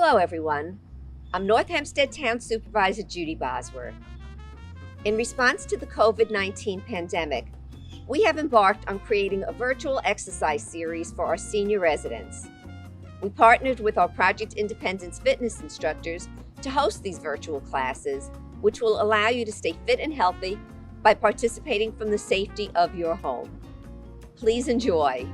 Hello, everyone. I'm North Hempstead Town Supervisor Judy Bosworth. In response to the COVID-19 pandemic, we have embarked on creating a virtual exercise series for our senior residents. We partnered with our Project Independence fitness instructors to host these virtual classes, which will allow you to stay fit and healthy by participating from the safety of your home. Please enjoy.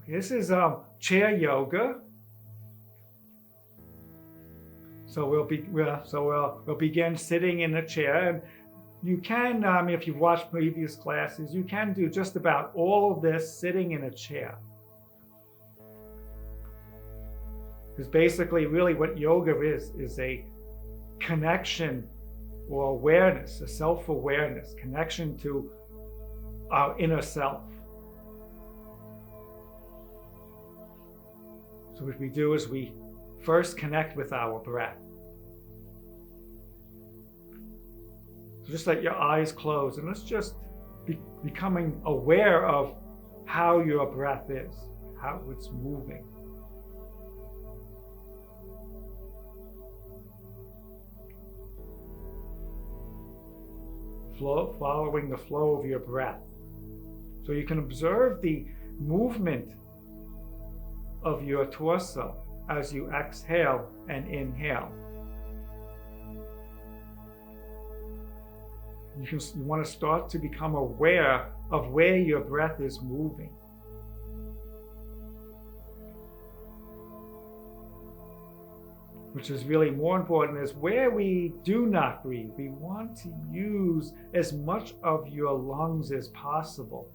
This is chair yoga. So we'll begin sitting in a chair, and you can, if you've watched previous classes, you can do just about all of this sitting in a chair. Because basically, really, what yoga is a connection or awareness, a self-awareness, connection to our inner self. So what we do is we first connect with our breath. So just let your eyes close and let's just becoming aware of how your breath is, how it's moving. Following the flow of your breath. So you can observe the movement of your torso as you exhale and inhale. You want to start to become aware of where your breath is moving. Which is really more important is where we do not breathe. We want to use as much of your lungs as possible.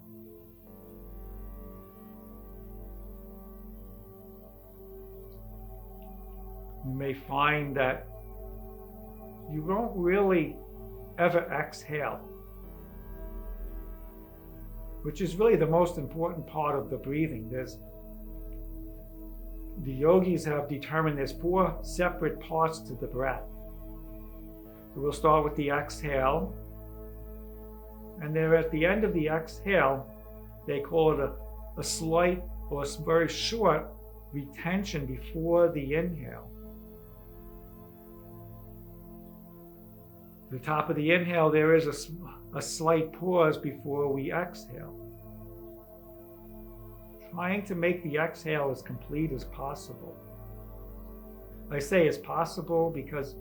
You may find that you don't really ever exhale, which is really the most important part of the breathing. The yogis have determined there's 4 separate parts to the breath. So we'll start with the exhale, and there at the end of the exhale, they call it a slight or a very short retention before the inhale. At the top of the inhale, there is a slight pause before we exhale. Trying to make the exhale as complete as possible. I say it's possible because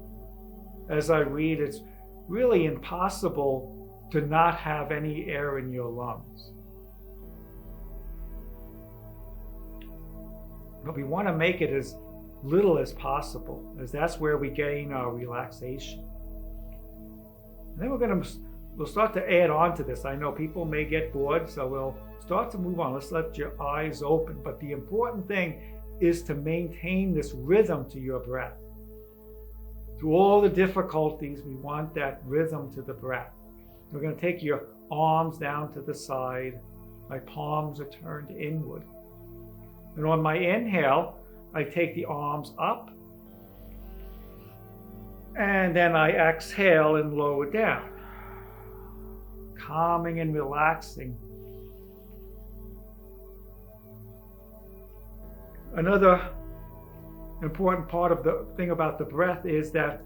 as I read, it's really impossible to not have any air in your lungs. But we want to make it as little as possible, as that's where we gain our relaxation. And then we'll start to add on to this. I know people may get bored, so we'll start to move on. Let's let your eyes open. But the important thing is to maintain this rhythm to your breath. Through all the difficulties, we want that rhythm to the breath. We're going to take your arms down to the side. My palms are turned inward. And on my inhale, I take the arms up. And then I exhale and lower down. Calming and relaxing. Another important part of the thing about the breath is that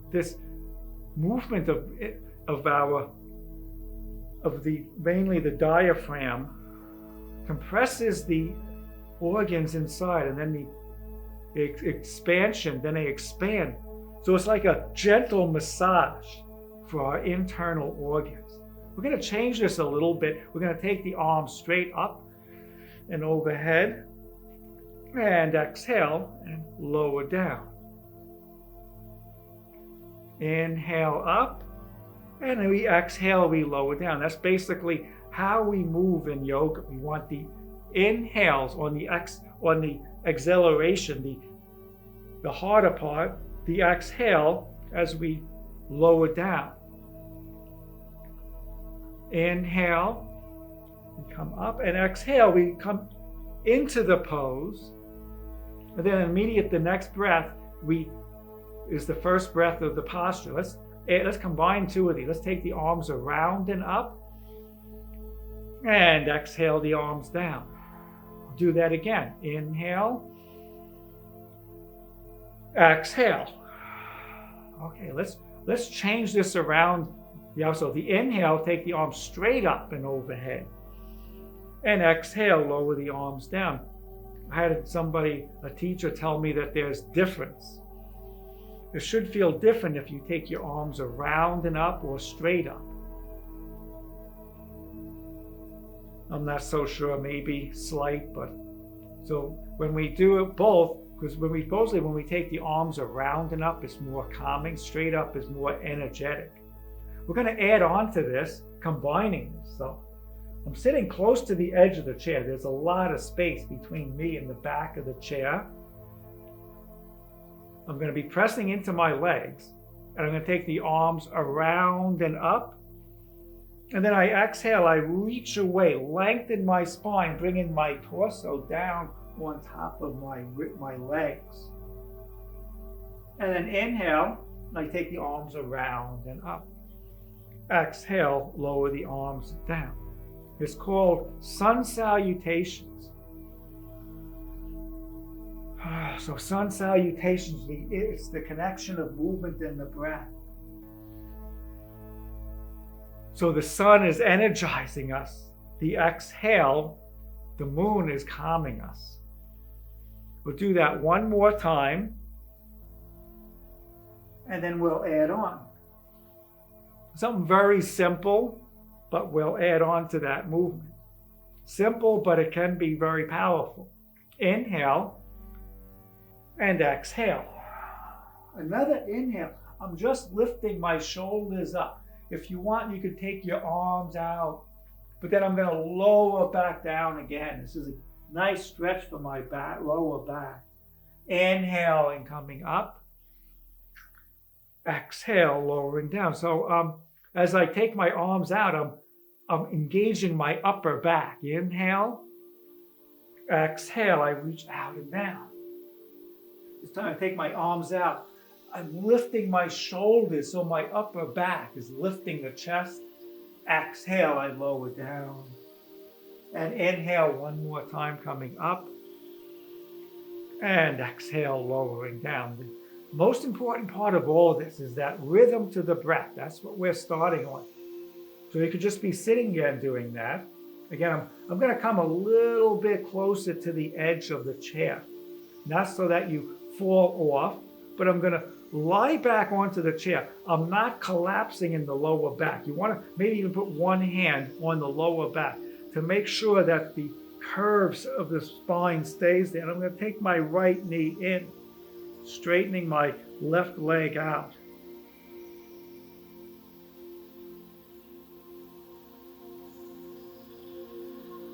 this movement mainly the diaphragm compresses the organs inside, and then the expansion, then they expand. So it's like a gentle massage for our internal organs. We're going to change this a little bit. We're going to take the arms straight up and overhead and exhale and lower down. Inhale up, and then we exhale, we lower down. That's basically how we move in yoga. We want the inhales on the exhilaration, the harder part, the exhale as we lower down. Inhale, we come up, and exhale, we come into the pose. And then immediate, the next breath is the first breath of the posture. Let's combine two of these. Let's take the arms around and up, and exhale the arms down. Do that again. Inhale, exhale. Okay, let's change this around. So the inhale, take the arms straight up and overhead, and exhale, lower the arms down. I had a teacher tell me that there's difference. It should feel different if you take your arms around and up or straight up. I'm not so sure, maybe slight, but so when we do it both, because when we take the arms around and up, it's more calming. Straight up is more energetic. We're going to add on to this, combining this. So I'm sitting close to the edge of the chair. There's a lot of space between me and the back of the chair. I'm going to be pressing into my legs, and I'm going to take the arms around and up. And then I exhale, I reach away, lengthen my spine, bringing my torso down on top of my legs. And then inhale, I take the arms around and up. Exhale, lower the arms down. It's called Sun Salutations. So Sun Salutations is the connection of movement and the breath. So the sun is energizing us. The exhale, the moon is calming us. We'll do that one more time, and then we'll add on. Something very simple, but we'll add on to that movement. Simple, but it can be very powerful. Inhale and exhale. Another inhale. I'm just lifting my shoulders up. If you want, you could take your arms out, but then I'm going to lower back down again. This is a nice stretch for my back, lower back. Inhale and coming up. Exhale, lowering down. So as I take my arms out, I'm engaging my upper back. Inhale, exhale, I reach out and down. It's time to take my arms out. I'm lifting my shoulders so my upper back is lifting the chest. Exhale, I lower down. And inhale one more time, coming up. And exhale, lowering down. The most important part of all of this is that rhythm to the breath. That's what we're starting on. So you could just be sitting there and doing that. Again, I'm going to come a little bit closer to the edge of the chair. Not so that you fall off, but I'm going to lie back onto the chair. I'm not collapsing in the lower back. You want to maybe even put one hand on the lower back to make sure that the curves of the spine stays there. And I'm going to take my right knee in, straightening my left leg out.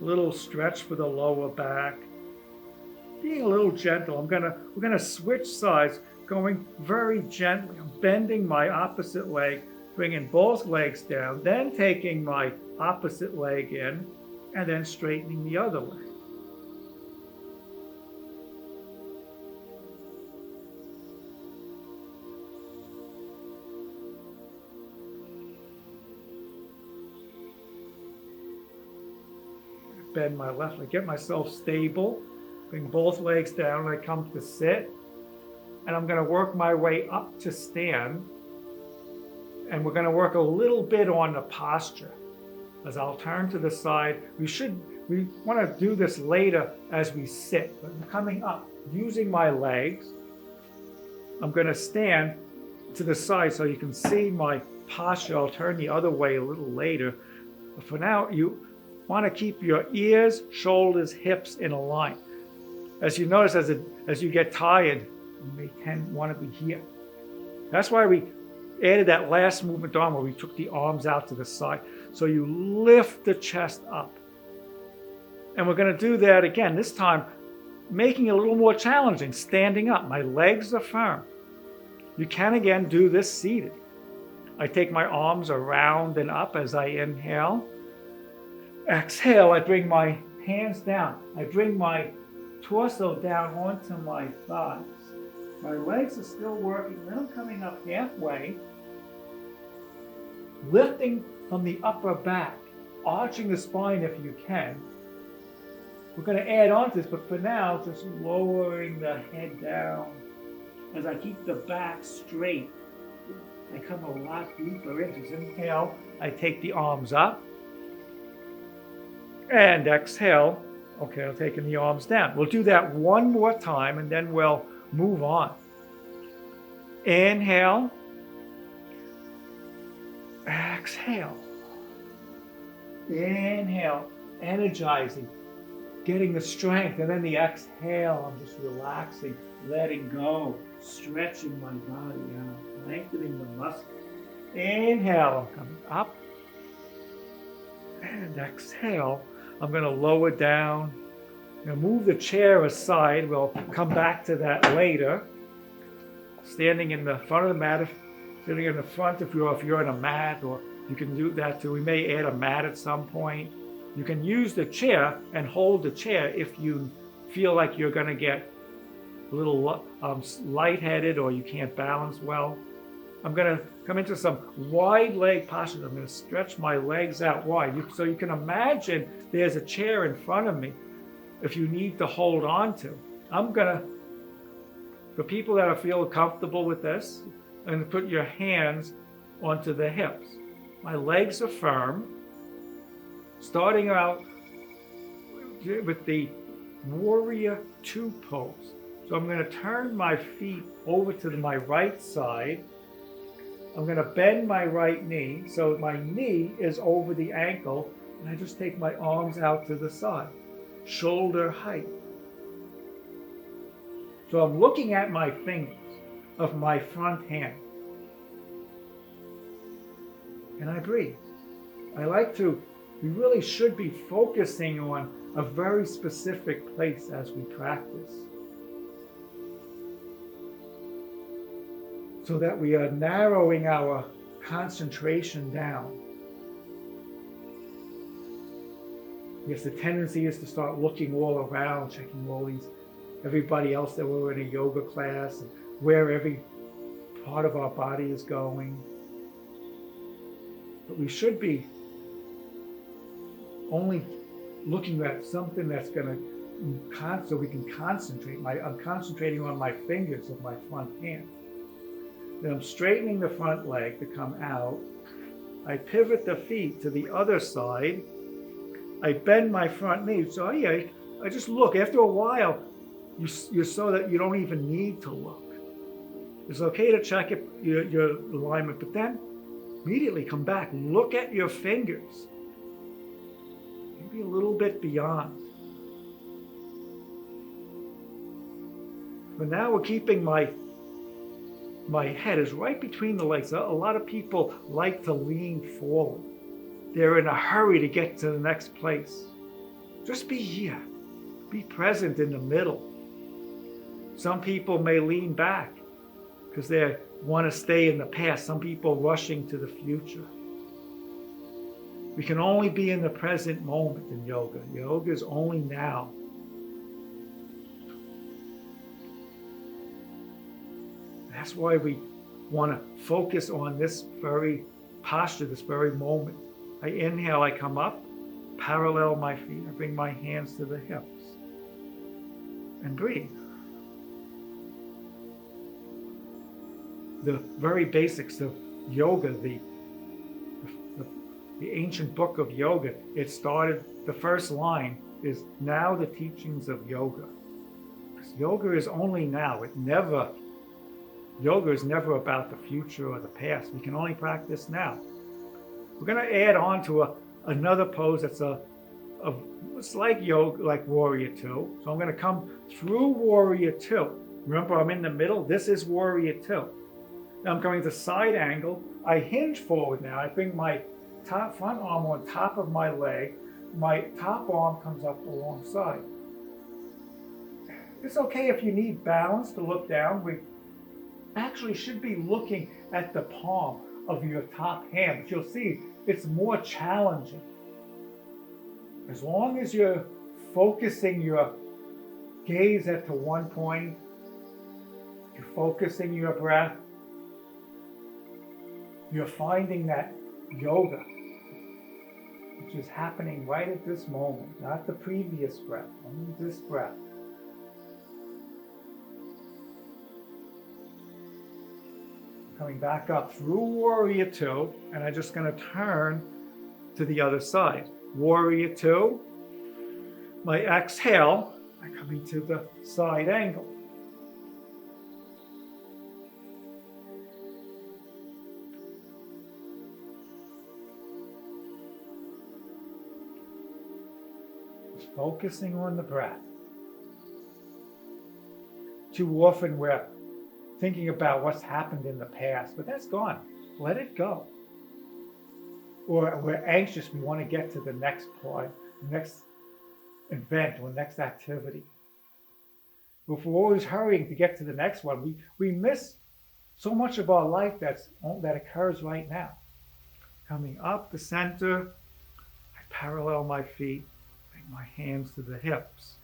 Little stretch for the lower back. Being a little gentle. We're gonna switch sides, going very gently. I'm bending my opposite leg, bringing both legs down, then taking my opposite leg in, and then straightening the other leg. Bend my left leg, get myself stable, bring both legs down, I come to sit, and I'm going to work my way up to stand, and we're going to work a little bit on the posture. As I'll turn to the side, we want to do this later as we sit, but I'm coming up, using my legs. I'm going to stand to the side so you can see my posture. I'll turn the other way a little later, but for now, you want to keep your ears, shoulders, hips in a line. As you notice, as you get tired, you may want to be here. That's why we added that last movement on where we took the arms out to the side. So you lift the chest up. And we're going to do that again, this time making it a little more challenging, standing up. My legs are firm. You can again do this seated. I take my arms around and up as I inhale. Exhale, I bring my hands down. I bring my torso down onto my thighs. My legs are still working. Then I'm coming up halfway, lifting from the upper back, arching the spine if you can. We're going to add on to this, but for now, just lowering the head down as I keep the back straight. I come a lot deeper into inhale. I take the arms up. And exhale. Okay, I'm taking the arms down. We'll do that one more time and then we'll move on. Inhale. Exhale. Inhale. Energizing. Getting the strength. And then the exhale. I'm just relaxing. Letting go. Stretching my body out. Lengthening the muscles. Inhale. I'm coming up. And exhale. I'm going to lower down. Now move the chair aside. We'll come back to that later. Standing in the front of the mat, sitting in the front if you're on a mat, or you can do that too. We may add a mat at some point. You can use the chair and hold the chair if you feel like you're going to get a little lightheaded or you can't balance well. I'm going to come into some wide leg posture. I'm going to stretch my legs out wide. So you can imagine there's a chair in front of me if you need to hold on to. I'm going to, for people that feel comfortable with this, I'm going to put your hands onto the hips. My legs are firm. Starting out with the Warrior Two pose. So I'm going to turn my feet over to my right side. I'm going to bend my right knee so my knee is over the ankle, and I just take my arms out to the side, shoulder height. So I'm looking at my fingers of my front hand, and I breathe. We really should be focusing on a very specific place as we practice, so that we are narrowing our concentration down. Yes, the tendency is to start looking all around, checking everybody else that were in a yoga class, and where every part of our body is going. But we should be only looking at something that's going to, so we can concentrate. I'm concentrating on my fingers of my front hand. Then I'm straightening the front leg to come out. I pivot the feet to the other side. I bend my front knee. So I just look. After a while, you're so that you don't even need to look. It's okay to check your alignment, but then immediately come back. Look at your fingers. Maybe a little bit beyond. But now we're keeping my head is right between the legs. A lot of people like to lean forward. They're in a hurry to get to the next place. Just be here. Be present in the middle. Some people may lean back because they want to stay in the past. Some people rushing to the future. We can only be in the present moment in yoga. Yoga is only now. That's why we want to focus on this very posture, this very moment. I inhale, I come up, parallel my feet. I bring my hands to the hips and breathe. The very basics of yoga, the ancient book of yoga, it started, the first line is now the teachings of yoga. Because yoga is only now. Yoga is never about the future or the past. We can only practice now. We're going to add on to another pose that's it's like yoga, like Warrior Two. So I'm going to come through Warrior Two. Remember, I'm in the middle. This is Warrior Two. Now I'm going to side angle. I hinge forward now. I bring my front arm on top of my leg. My top arm comes up alongside. It's okay if you need balance to look down. We actually should be looking at the palm of your top hand, but you'll see it's more challenging. As long as you're focusing your gaze at to one point, you're focusing your breath, you're finding that yoga, which is happening right at this moment, not the previous breath, only this breath. Coming back up through Warrior Two, and I'm just going to turn to the other side. Warrior Two. My exhale, I'm coming to the side angle. Just focusing on the breath. Too often we're thinking about what's happened in the past, but that's gone. Let it go. Or we're anxious, we want to get to the next part, the next event or next activity. If we're always hurrying to get to the next one, we miss so much of our life that occurs right now. Coming up the center, I parallel my feet, bring my hands to the hips.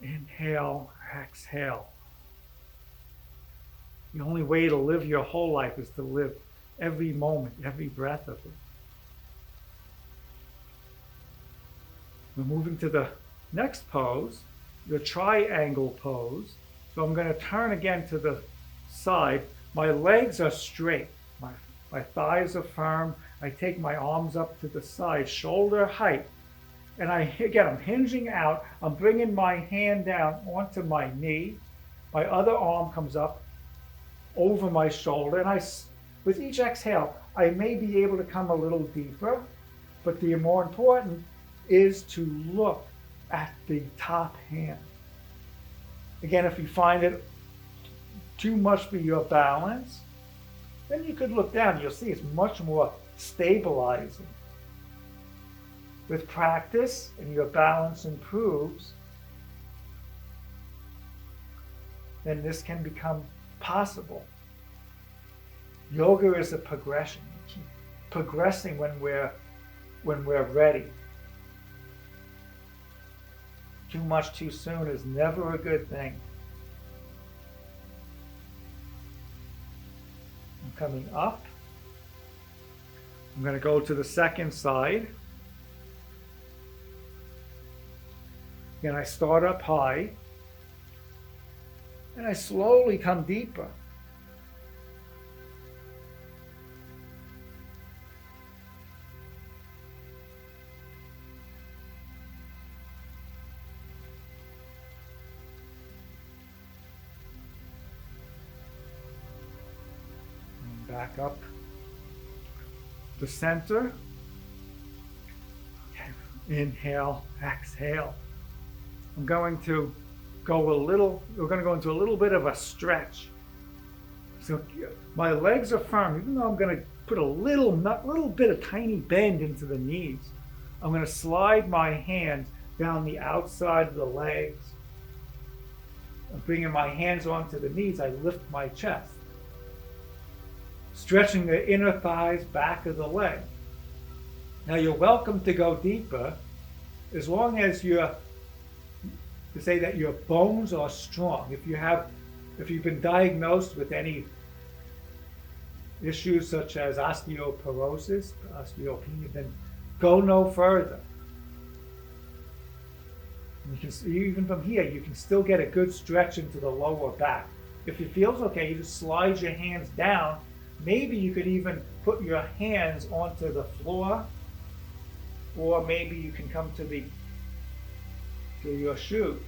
Inhale, exhale. The only way to live your whole life is to live every moment, every breath of it. We're moving to the next pose, the triangle pose. So I'm going to turn again to the side. My legs are straight. My thighs are firm. I take my arms up to the side, shoulder height. And I'm hinging out. I'm bringing my hand down onto my knee. My other arm comes up over my shoulder, and with each exhale, I may be able to come a little deeper, but the more important is to look at the top hand. Again, if you find it too much for your balance, then you could look down. You'll see it's much more stabilizing. With practice and your balance improves, then this can become possible. Yoga is a progression. We keep progressing when we're ready. Too much too soon is never a good thing. I'm coming up. I'm going to go to the second side. Again, I start up high. And I slowly come deeper. And back up the center. Inhale, exhale. I'm going to we're going to go into a little bit of a stretch. So my legs are firm, even though I'm going to put a little bit of tiny bend into the knees. I'm going to slide my hands down the outside of the legs. I'm bringing my hands onto the knees, I lift my chest. Stretching the inner thighs, back of the leg. Now you're welcome to go deeper as long as to say that your bones are strong. If you've been diagnosed with any issues such as osteoporosis, osteopenia, then go no further. Even from here, you can still get a good stretch into the lower back. If it feels okay, you just slide your hands down. Maybe you could even put your hands onto the floor, or maybe you can come to your shoes.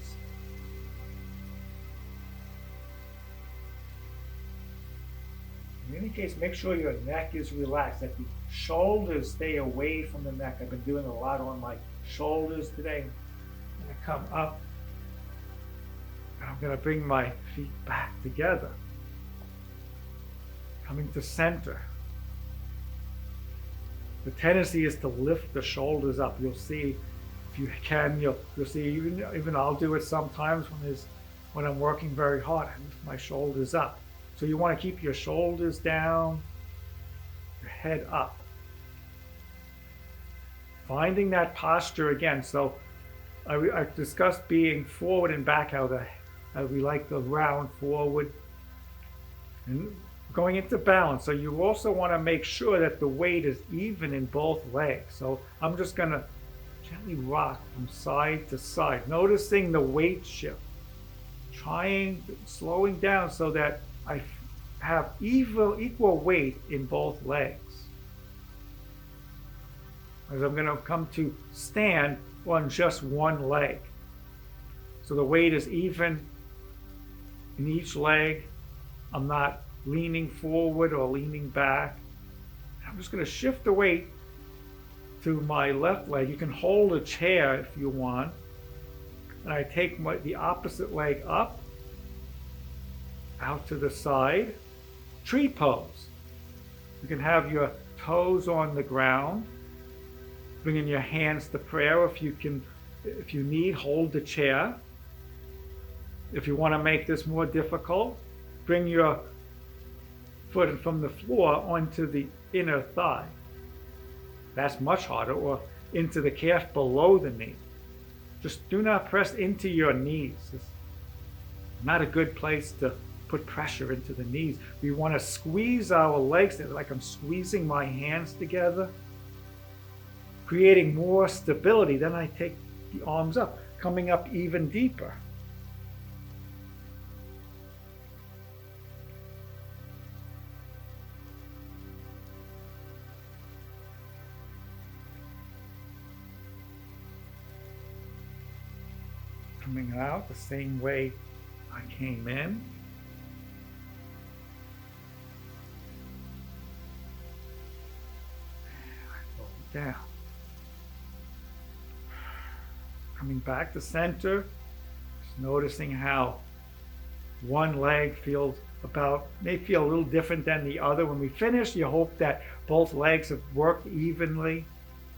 In any case, make sure your neck is relaxed, that the shoulders stay away from the neck. I've been doing a lot on my shoulders today. I'm going to come up, and I'm going to bring my feet back together. Coming to center. The tendency is to lift the shoulders up. You'll see, if you can, you'll see, even I'll do it sometimes when I'm working very hard, I lift my shoulders up. So you want to keep your shoulders down, your head up. Finding that posture again. So I discussed being forward and back, how we like the round forward. And going into balance. So you also want to make sure that the weight is even in both legs. So I'm just going to gently rock from side to side, noticing the weight shift, slowing down so that I have equal weight in both legs. As I'm going to come to stand on just one leg. So the weight is even in each leg. I'm not leaning forward or leaning back. I'm just going to shift the weight to my left leg. You can hold a chair if you want. And I take the opposite leg up, out to the side. Tree pose. You can have your toes on the ground. Bringing your hands to prayer. If you need, hold the chair. If you want to make this more difficult, bring your foot from the floor onto the inner thigh. That's much harder, or into the calf below the knee. Just do not press into your knees. It's not a good place to put pressure into the knees. We want to squeeze our legs, like I'm squeezing my hands together, creating more stability. Then I take the arms up, coming up even deeper. Coming out the same way I came in. I roll down. Coming back to center, just noticing how one leg may feel a little different than the other. When we finish, you hope that both legs have worked evenly.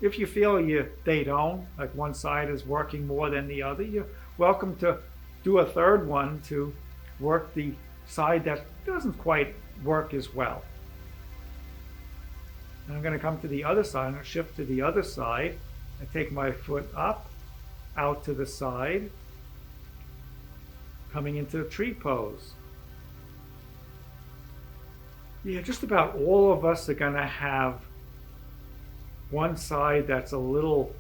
If you feel they don't, like one side is working more than the other, you're welcome to do a third one to work the side that doesn't quite work as well. And I'm going to come to the other side. I'm going to shift to the other side. I take my foot up, out to the side, coming into a tree pose. Yeah, just about all of us are going to have one side that's a little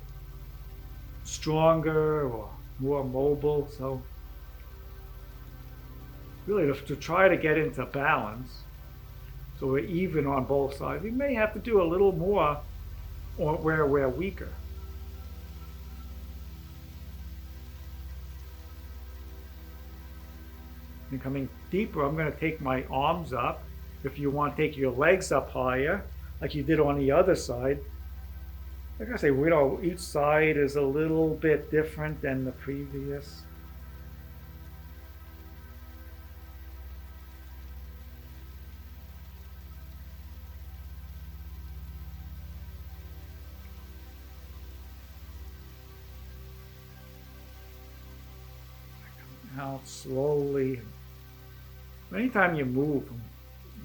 stronger or more mobile. So really to try to get into balance, so we're even on both sides, we may have to do a little more where we're weaker. And coming deeper, I'm going to take my arms up. If you want, take your legs up higher, like you did on the other side. Like I say, each side is a little bit different than the previous. Out slowly. Anytime you move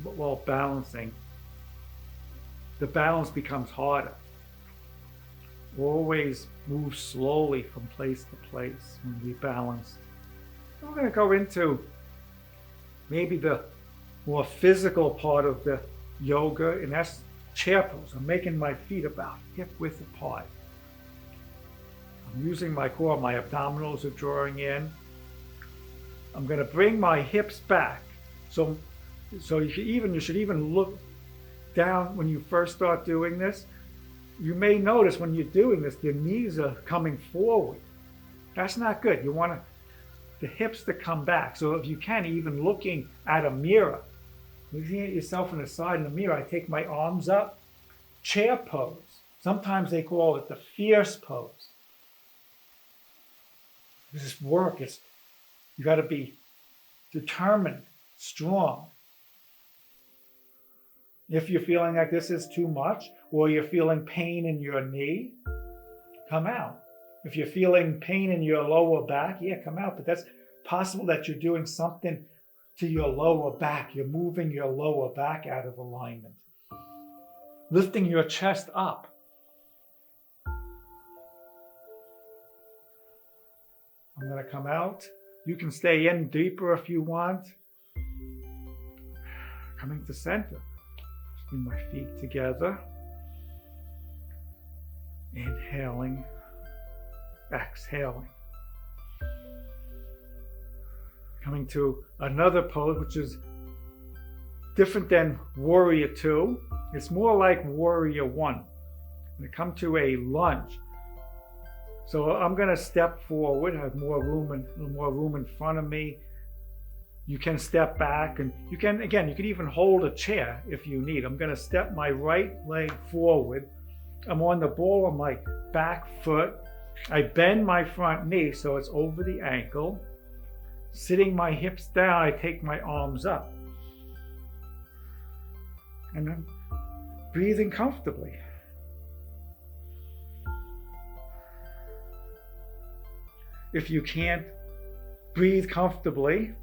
while balancing, the balance becomes harder. Always move slowly from place to place when we balance. We're going to go into maybe the more physical part of the yoga, and that's chair pose. I'm making my feet about hip width apart. I'm using my core, my abdominals are drawing in. I'm going to bring my hips back. So you should even look down when you first start doing this. You may notice when you're doing this, your knees are coming forward. That's not good. You want the hips to come back. So if you can, even looking at a mirror, looking at yourself in the side in the mirror, I take my arms up, chair pose. Sometimes they call it the fierce pose. This is work. You got to be determined, strong. If you're feeling like this is too much, or you're feeling pain in your knee, come out. If you're feeling pain in your lower back, yeah, come out. But that's possible that you're doing something to your lower back. You're moving your lower back out of alignment. Lifting your chest up. I'm going to come out. You can stay in deeper if you want. Coming to center. Bring my feet together. Inhaling. Exhaling. Coming to another pose, which is different than Warrior 2. It's more like Warrior 1. When I come to a lunge. So I'm going to step forward. I have a little more room in front of me. You can step back, and you can even hold a chair if you need. I'm going to step my right leg forward. I'm on the ball of my back foot. I bend my front knee so it's over the ankle. Sitting my hips down, I take my arms up. And I'm breathing comfortably. If you can't breathe comfortably,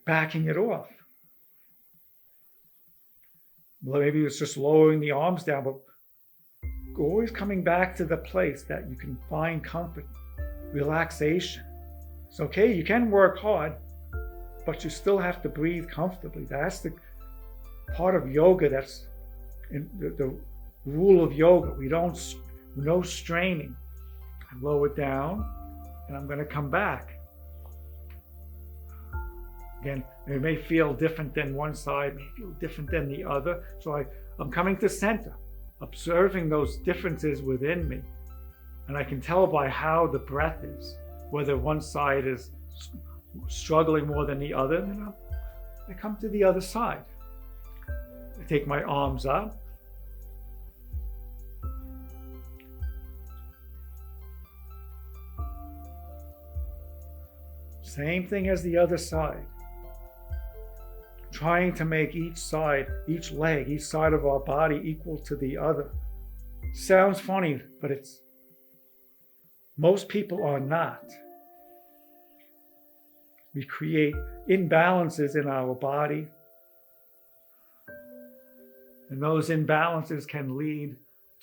backing it off. Well, maybe it's just lowering the arms down, but always coming back to the place that you can find comfort, relaxation. It's okay, you can work hard, but you still have to breathe comfortably. That's the part of yoga, that's in the rule of yoga. No straining. I lower it down, and I'm going to come back. Again, it may feel different than one side, may feel different than the other. So I'm coming to center, observing those differences within me. And I can tell by how the breath is, whether one side is struggling more than the other. Then I come to the other side. I take my arms up. Same thing as the other side. Trying to make each side, each leg, each side of our body equal to the other. Sounds funny, but most people are not. We create imbalances in our body, and those imbalances can lead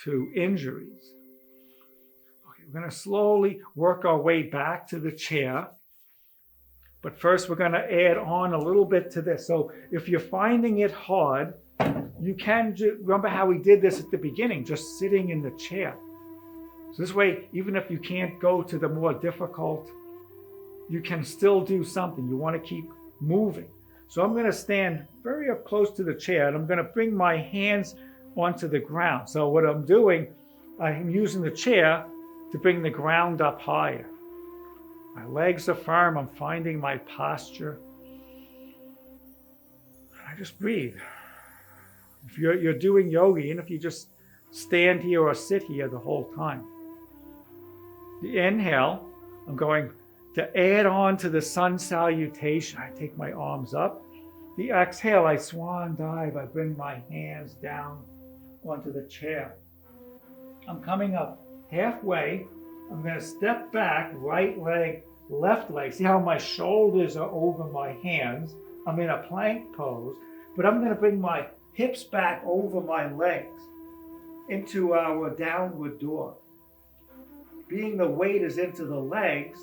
to injuries. Okay, we're going to slowly work our way back to the chair. But first, we're going to add on a little bit to this. So if you're finding it hard, you can remember how we did this at the beginning, just sitting in the chair. So this way, even if you can't go to the more difficult, you can still do something. You want to keep moving. So I'm going to stand very up close to the chair, and I'm going to bring my hands onto the ground. So what I'm doing, I'm using the chair to bring the ground up higher. My legs are firm. I'm finding my posture. I just breathe. If you're doing yoga, even if you just stand here or sit here the whole time. The inhale, I'm going to add on to the Sun Salutation. I take my arms up. The exhale, I swan dive. I bring my hands down onto the chair. I'm coming up halfway. I'm going to step back, right leg, left leg. See how my shoulders are over my hands? I'm in a plank pose, but I'm going to bring my hips back over my legs into our downward dog. Being the weight is into the legs,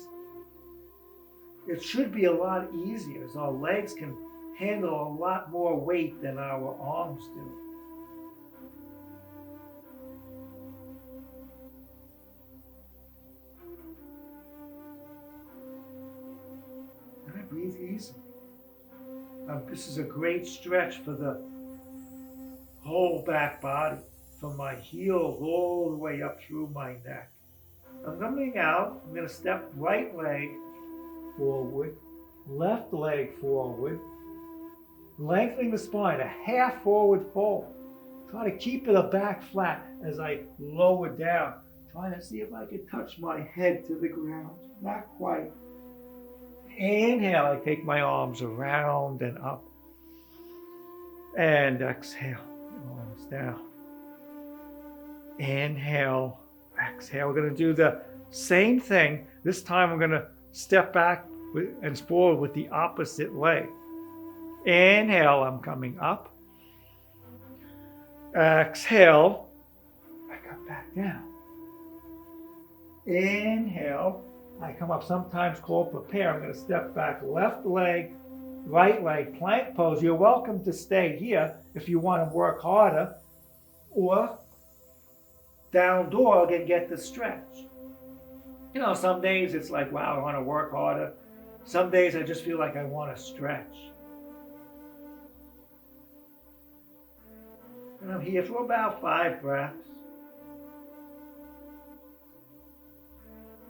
it should be a lot easier, as our legs can handle a lot more weight than our arms do. And I breathe easily. This is a great stretch for the whole back body, from my heels all the way up through my neck. I'm coming out. I'm going to step right leg forward, left leg forward, lengthening the spine, a half forward fold. Try to keep the back flat as I lower down. Trying to see if I can touch my head to the ground. Not quite. Inhale, I take my arms around and up. And exhale, arms down. Inhale, exhale. We're going to do the same thing. This time we're going to step back and forward with the opposite leg. Inhale, I'm coming up. Exhale, I come back down. Inhale, I come up, sometimes called prepare. I'm going to step back, left leg, right leg, plank pose. You're welcome to stay here if you want to work harder, or down dog and get the stretch. You know, some days it's like, wow, I want to work harder. Some days I just feel like I want to stretch. And I'm here for about 5 breaths.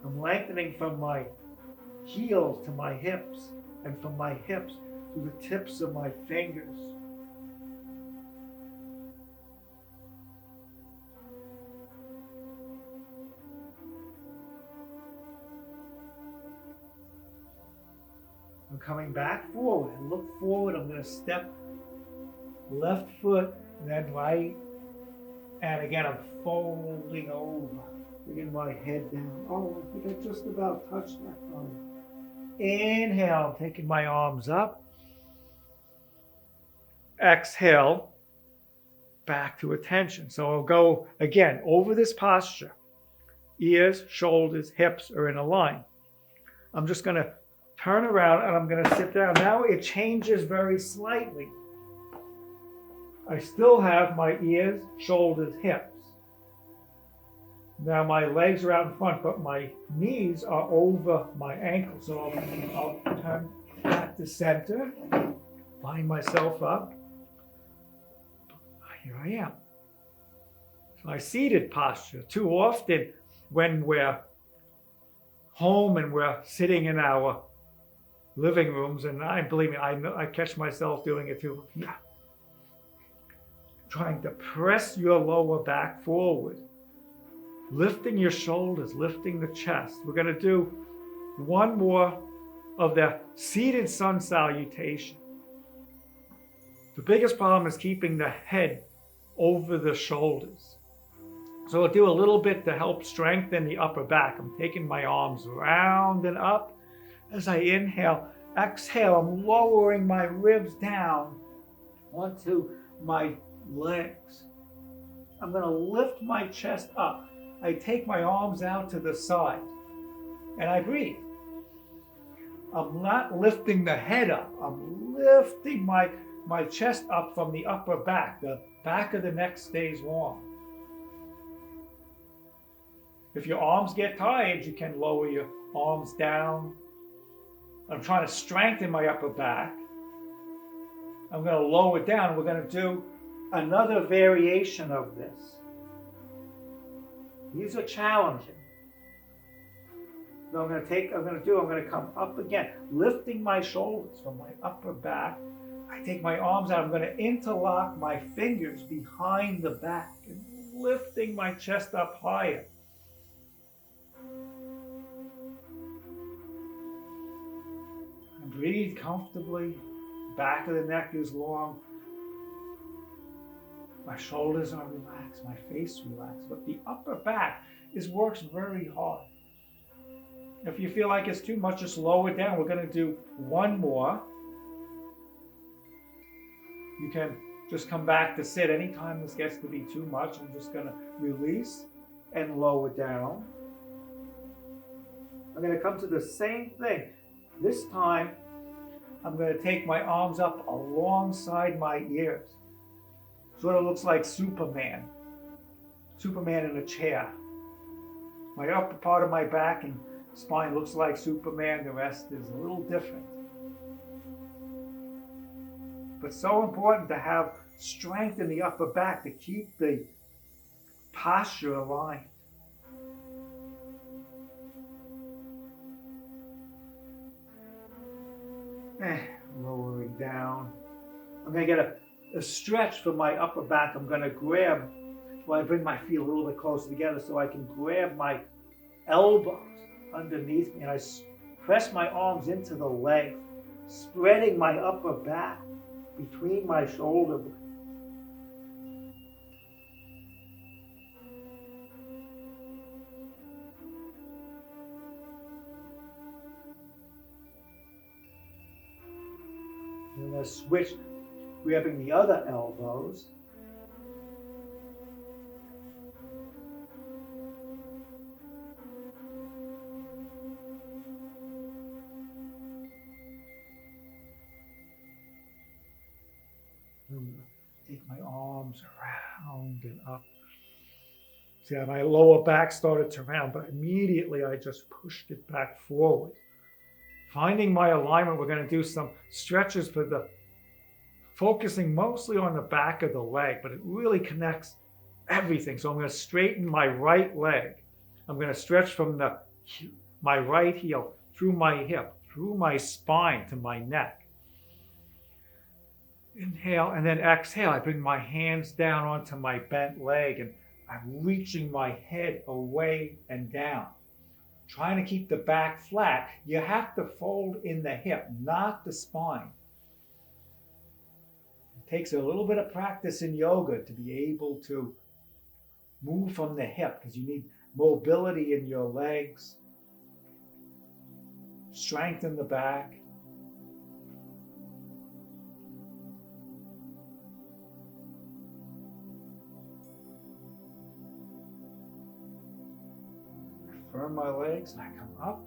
I'm lengthening from my heels to my hips, and from my hips to the tips of my fingers. I'm coming back forward and look forward. I'm going to step left foot, then right. And again, I'm folding over, bringing my head down. Oh, I think I just about touched that thumb. Inhale, I'm taking my arms up. Exhale, back to attention. So I'll go again over this posture. Ears, shoulders, hips are in a line. I'm just going to turn around and I'm going to sit down. Now it changes very slightly. I still have my ears, shoulders, hips. Now my legs are out in front, but my knees are over my ankles. So I'll turn back to center, line myself up. Here I am. So my seated posture. Too often when we're home and we're sitting in our living rooms, and believe me, I catch myself doing it too. Yeah. Trying to press your lower back forward, lifting your shoulders, lifting the chest. We're going to do one more of the seated sun salutation. The biggest problem is keeping the head over the shoulders. So I'll do a little bit to help strengthen the upper back. I'm taking my arms round and up. As I inhale, exhale, I'm lowering my ribs down onto my legs. I'm going to lift my chest up. I take my arms out to the side and I breathe. I'm not lifting the head up. I'm lifting my chest up from the upper back. The back of the neck stays long. If your arms get tired, you can lower your arms down. I'm trying to strengthen my upper back. I'm going to lower it down. We're going to do another variation of this. These are challenging. So I'm going to come up again, lifting my shoulders from my upper back. I take my arms out. I'm going to interlock my fingers behind the back and lifting my chest up higher. And breathe comfortably. Back of the neck is long. My shoulders are relaxed, my face relaxed, but the upper back works very hard. If you feel like it's too much, just lower it down. We're going to do one more. You can just come back to sit. Anytime this gets to be too much, I'm just going to release and lower down. I'm going to come to the same thing. This time, I'm going to take my arms up alongside my ears. Sort of looks like Superman. Superman in a chair. My upper part of my back and spine looks like Superman. The rest is a little different. But so important to have strength in the upper back to keep the posture aligned. Lowering down. I'm going to get a stretch for my upper back. I'm going to grab, I bring my feet a little bit closer together so I can grab my elbows underneath me and I press my arms into the legs, spreading my upper back between my shoulder going to switch, grabbing the other elbows. Take my arms around and up. See how my lower back started to round, but immediately I just pushed it back forward. Finding my alignment, we're going to do some stretches for the, focusing mostly on the back of the leg, but it really connects everything. So I'm going to straighten my right leg. I'm going to stretch from my right heel through my hip, through my spine to my neck. Inhale and then exhale. I bring my hands down onto my bent leg and I'm reaching my head away and down. Trying to keep the back flat. You have to fold in the hip, not the spine. It takes a little bit of practice in yoga to be able to move from the hip because you need mobility in your legs, strength in the back. Firm my legs and I come up,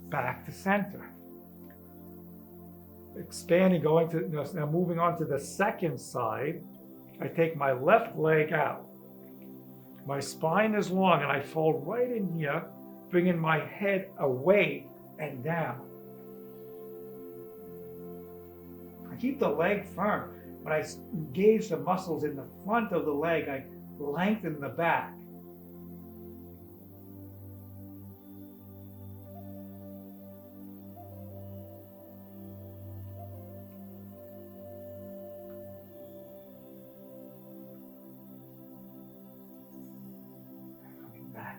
back to center. Expanding, going to, now moving on to the second side, I take my left leg out. My spine is long and I fold right in here, bringing my head away and down. I keep the leg firm. When I engage the muscles in the front of the leg, I lengthen the back.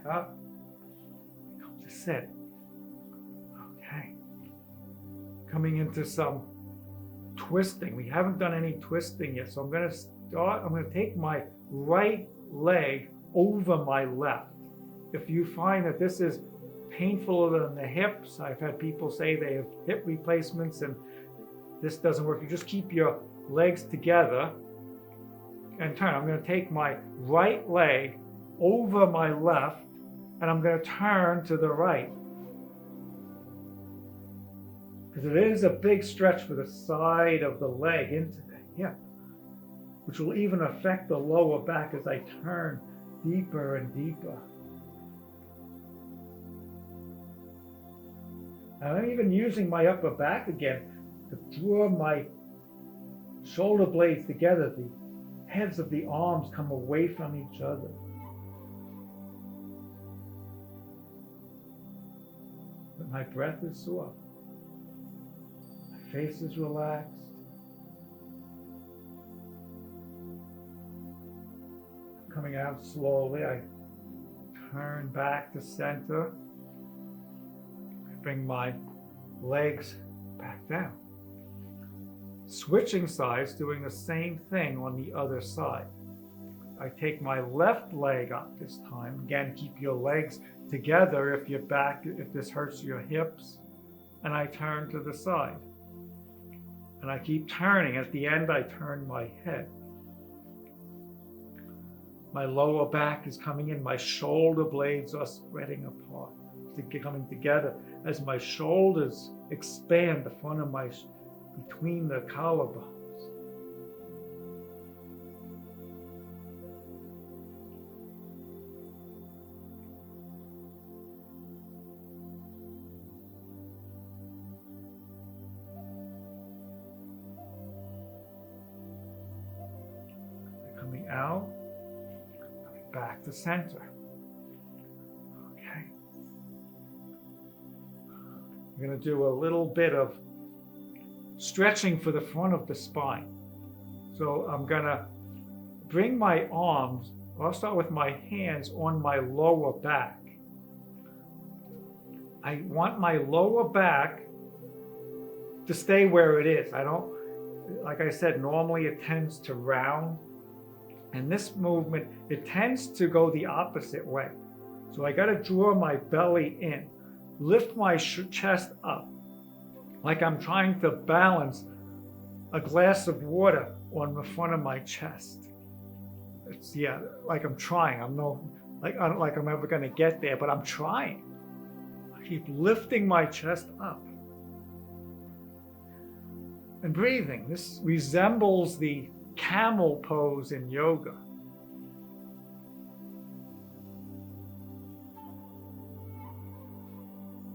Up, come to sit. Okay. Coming into some twisting. We haven't done any twisting yet, so I'm going to take my right leg over my left. If you find that this is painful than the hips, I've had people say they have hip replacements and this doesn't work. You just keep your legs together and turn. I'm going to take my right leg over my left and I'm going to turn to the right. Because it is a big stretch for the side of the leg into the hip, which will even affect the lower back as I turn deeper and deeper. And I'm even using my upper back again to draw my shoulder blades together. The heads of the arms come away from each other. But my breath is soft. My face is relaxed. Coming out slowly, I turn back to center. I bring my legs back down. Switching sides, doing the same thing on the other side. I take my left leg up this time. Again, keep your legs together if this hurts your hips. And I turn to the side. And I keep turning. At the end, I turn my head. My lower back is coming in. My shoulder blades are spreading apart, coming together as my shoulders expand the front of between the collarbones. Coming out, coming back to center. Okay. We're going to do a little bit of stretching for the front of the spine. So I'm going to bring my arms, I'll start with my hands on my lower back. I want my lower back to stay where it is. Like I said, normally it tends to round. And this movement, it tends to go the opposite way. So I got to draw my belly in, lift my chest up, like I'm trying to balance a glass of water on the front of my chest. It's, yeah, like I'm trying. I don't like I'm ever gonna get there, but I'm trying. I keep lifting my chest up. And breathing. This resembles the camel pose in yoga.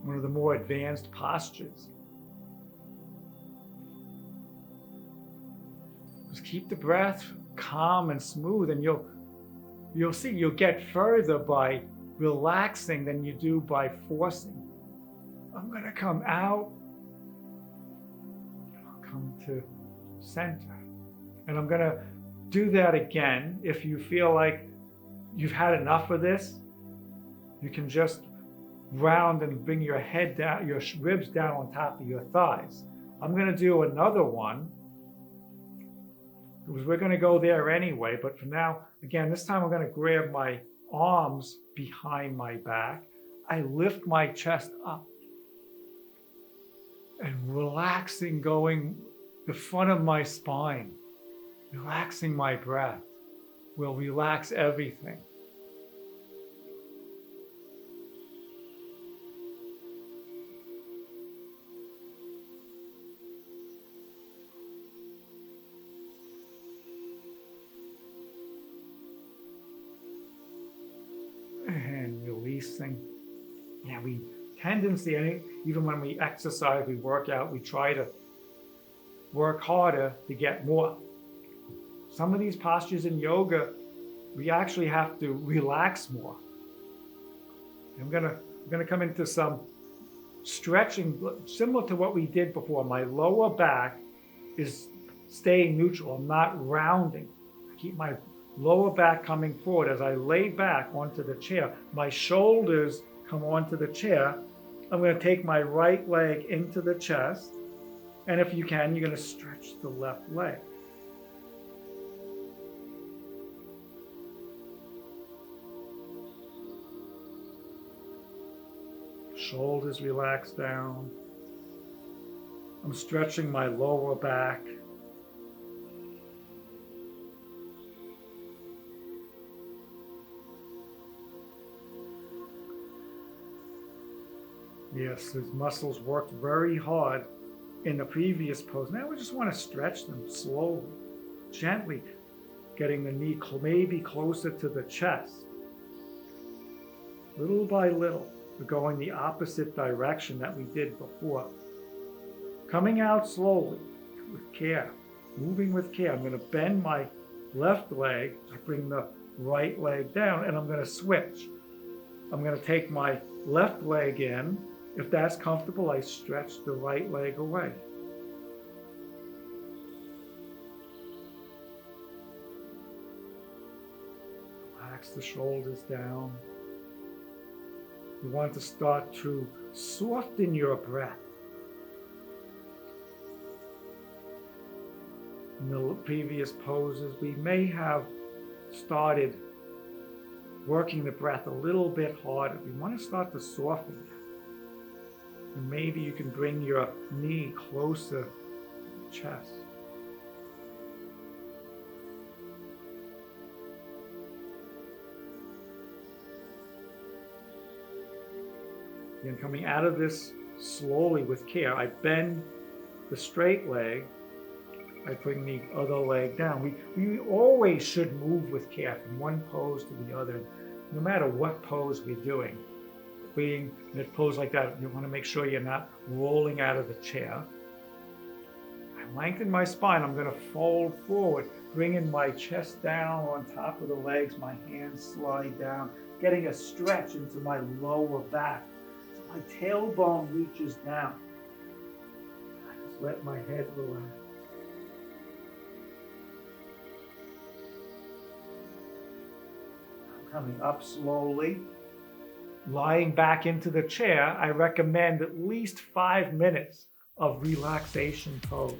One of the more advanced postures. Just keep the breath calm and smooth, and you'll see you'll get further by relaxing than you do by forcing. I'm gonna come out, I'll come to center. And I'm gonna do that again. If you feel like you've had enough of this, you can just round and bring your head down, your ribs down on top of your thighs. I'm gonna do another one, because we're gonna go there anyway, but for now, again, this time I'm gonna grab my arms behind my back. I lift my chest up and relaxing, going the front of my spine, relaxing my breath will relax everything. And releasing. Yeah, tendency, even when we exercise, we work out, we try to work harder to get more. Some of these postures in yoga, we actually have to relax more. I'm gonna come into some stretching, similar to what we did before. My lower back is staying neutral. I'm not rounding. I keep my lower back coming forward. As I lay back onto the chair, my shoulders come onto the chair. I'm going to take my right leg into the chest. And if you can, you're going to stretch the left leg. Shoulders relax down. I'm stretching my lower back. Yes, his muscles worked very hard in the previous pose. Now we just want to stretch them slowly, gently, getting the knee maybe closer to the chest. Little by little, we're going the opposite direction that we did before. Coming out slowly, with care, moving with care. I'm going to bend my left leg. I bring the right leg down, and I'm going to switch. I'm going to take my left leg in. If that's comfortable, I stretch the right leg away. Relax the shoulders down. You want to start to soften your breath. In the previous poses, we may have started working the breath a little bit harder. We want to start to soften it. And maybe you can bring your knee closer to the chest. Again, coming out of this slowly with care, I bend the straight leg. I bring the other leg down. We always should move with care from one pose to the other, no matter what pose we're doing. Being in a pose like that, you want to make sure you're not rolling out of the chair. I lengthen my spine. I'm going to fold forward, bringing my chest down on top of the legs. My hands slide down, getting a stretch into my lower back. So my tailbone reaches down. I just let my head relax. I'm coming up slowly. Lying back into the chair, I recommend at least 5 minutes of relaxation pose.